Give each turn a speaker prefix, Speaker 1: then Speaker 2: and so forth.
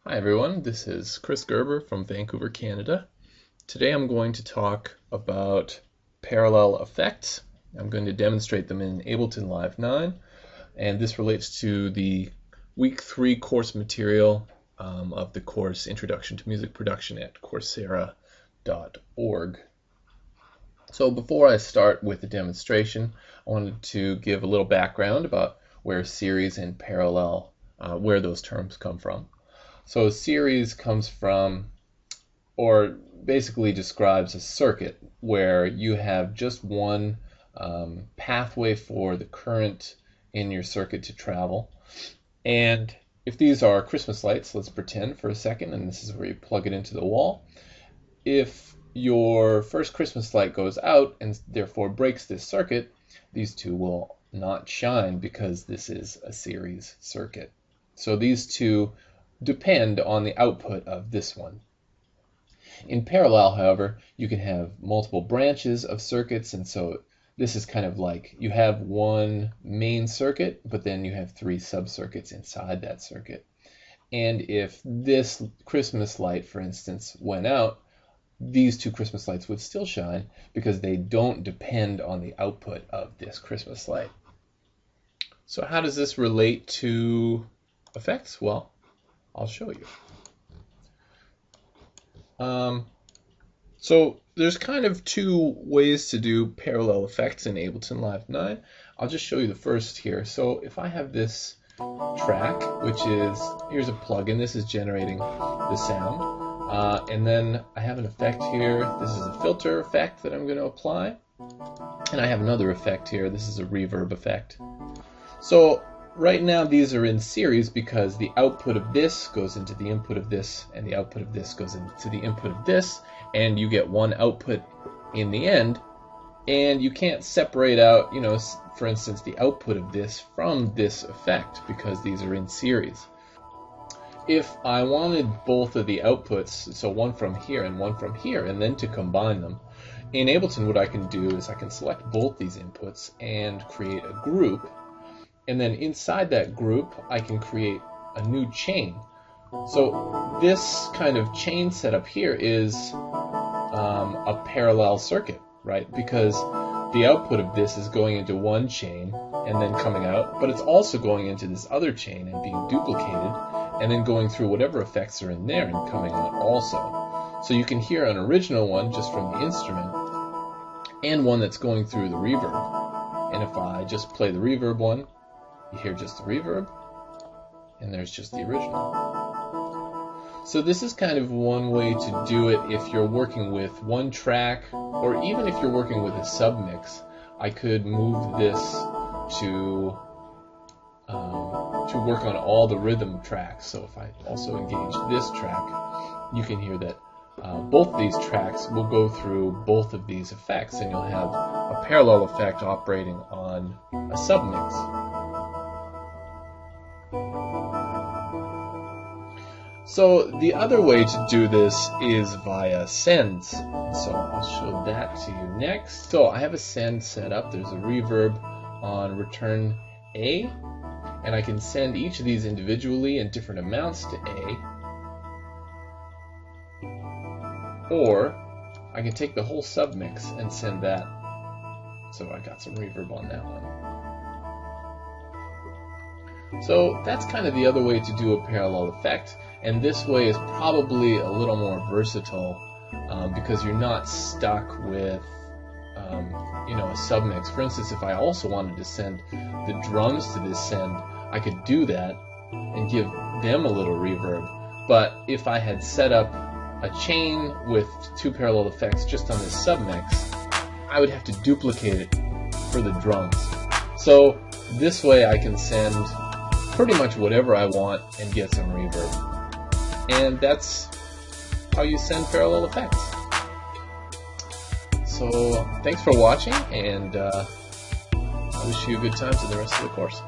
Speaker 1: Hi everyone, this is Chris Gerber from Vancouver, Canada. Today I'm going to talk about parallel effects. I'm going to demonstrate them in Ableton Live 9, and this relates to the Week 3 course material of the course Introduction to Music Production at Coursera.org. So before I start with the demonstration, I wanted to give a little background about where series and parallel, where those terms come from. So a series comes from, or basically describes a circuit where you have just one pathway for the current in your circuit to travel. And if these are Christmas lights, let's pretend for a second, and this is where you plug it into the wall. If your first Christmas light goes out and therefore breaks this circuit, these two will not shine because this is a series circuit. So these two depend on the output of this one. In parallel, however, you can have multiple branches of circuits, and so this is kind of like you have one main circuit, but then you have three sub-circuits inside that circuit. And if this Christmas light, for instance, went out, these two Christmas lights would still shine because they don't depend on the output of this Christmas light. So how does this relate to effects? Well, I'll show you. So there's kind of two ways to do parallel effects in Ableton Live 9. I'll just show you the first here. So if I have this track, which is, here's a plugin, this is generating the sound. And then I have an effect here. This is a filter effect that I'm going to apply. And I have another effect here. This is a reverb effect. So right now these are in series because the output of this goes into the input of this, and the output of this goes into the input of this, and you get one output in the end, and you can't separate out, for instance, the output of this from this effect because these are in series. If I wanted both of the outputs, so one from here and one from here, and then to combine them, in Ableton what I can do is I can select both these inputs and create a group. And then inside that group, I can create a new chain. So this kind of chain setup here is a parallel circuit, right? Because the output of this is going into one chain and then coming out, but it's also going into this other chain and being duplicated, and then going through whatever effects are in there and coming out also. So you can hear an original one just from the instrument, and one that's going through the reverb. And if I just play the reverb one, you hear just the reverb, and there's just the original. So this is kind of one way to do it if you're working with one track, or even if you're working with a submix. I could move this to work on all the rhythm tracks. So if I also engage this track, you can hear that both these tracks will go through both of these effects, and you'll have a parallel effect operating on a submix. So the other way to do this is via sends. So I'll show that to you next. So I have a send set up. There's a reverb on return A, and I can send each of these individually in different amounts to A. Or I can take the whole submix and send that. So I got some reverb on that one. So that's kind of the other way to do a parallel effect, and this way is probably a little more versatile because you're not stuck with a submix. For instance, if I also wanted to send the drums to this send, I could do that and give them a little reverb. But if I had set up a chain with two parallel effects just on this submix, I would have to duplicate it for the drums. So this way I can send pretty much whatever I want and get some reverb. And that's how you send parallel effects. So thanks for watching, and I wish you a good time to the rest of the course.